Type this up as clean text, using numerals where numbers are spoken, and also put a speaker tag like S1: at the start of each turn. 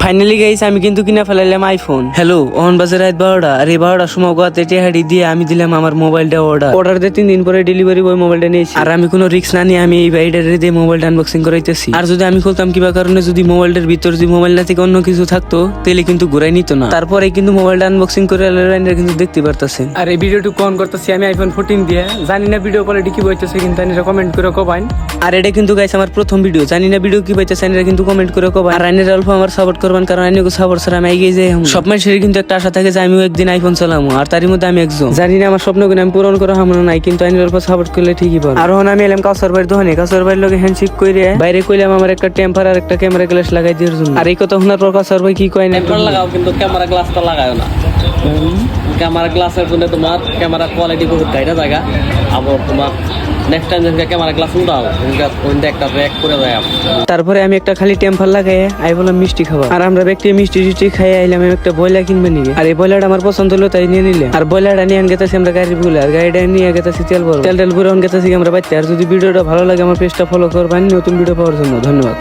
S1: Finally guys আমি কিন্তু কিনা ফেলাইলাম আইফোন। হ্যালো, অন বাজে রাত 12টা, আর এই 12টার সময় গোয়াতে টেহাড়ি দিয়ে আমি দিলাম আমার মোবাইলটা অর্ডার দিয়ে 3 দিন পরে ডেলিভারি বয় মোবাইলটা নিয়েছি। আর আমি কোনো রিস্ক না নিয়ে আমি এই বাইডার দিয়ে মোবাইলটা আনবক্সিং করাইতেছি। আর যদি আমি খুলতাম কিবা কারণে যদি মোবাইলটার ভিতর যদি মোবাইল না থেকে অন্য কিছু থাকতো তাহলে কিন্তু ঘুরাই নিত না। তারপরে কিন্তু মোবাইলটা আনবক্সিং করে লাইনার কিন্তু দেখতে পারতেছেন। আর এই ভিডিওটুকু অন করতেছি আমি আইফোন 14 দিয়ে। জানি না ভিডিও কোয়ালিটি কি বলতেছে, কিন্তু আইনারা কমেন্ট করে কবাইন। আর এটা কিন্তু গাইস আমার প্রথম ভিডিও, জানি না ভিডিও কি বলতেছে, আইনারা কিন্তু কমেন্ট করে কবাইন। আর আইনারা অল্প আমার সাপোর্ট করবেন, কারণ আইনাকে সাপোর্ট ছাড়া আমি এগিয়ে যাই। সব মানুষের কিন্তু একটা আশা থাকে যে আমিও একদিন আইফোন চালামো, আর তারই মধ্যে আমি একজন। জানি না আমার স্বপ্নগুলো আমি পূরণ করা হামনা নাই, কিন্তু আইনের অল্প সাপোর্ট করলে ঠিকই পারবো। আর আমি এলাম কাউসার ভাইয়ের দোকানে, কাউসার ভাইয়ের লোকে হ্যান্ডশেক করে বাইরে কইলাম আমার একটা টেম্পার আর একটা ক্যামেরা গ্লাস লাগাই দেওয়ার জন্য। আর এই কথা শোনার পর কাউসার ভাই কি কয় না,
S2: টেম্পার লাগাও কিন্তু ক্যামেরা গ্লাসটা লাগাও না। ক্যামেরা গ্লাসের জন্য তোমার ক্যামেরা কোয়ালিটি বহুত গাইডা জায়গা। আবার তোমার নেক্সট টাইম যখন ক্যামেরা গ্লাস উঠাও একটা ব্যাক করে দেয়।
S1: তারপরে আমি একটা খালি টেম্পার লাগাই আই বললাম মিষ্টি খাওয়া। আর আমরা ব্যক্তি মিষ্টি টিষ্টি খাই আইলাম একটা বয়লা কিনবে নিয়ে। আর এই বয়লাটা আমার পছন্দ হলো তাই নিয়ে নিলে। আর বয়লাটা নিয়ে গেতেছি আমরা গাড়ি বুলে, আর গাড়িটা নিয়ে গেতেছি তেল ভরো। তেল ভরে গেতেছি আমরা বাচ্চা। আর যদি ভিডিওটা ভালো লাগে আমার পেজটা ফলো করবেন নতুন ভিডিও পাওয়ার জন্য। ধন্যবাদ।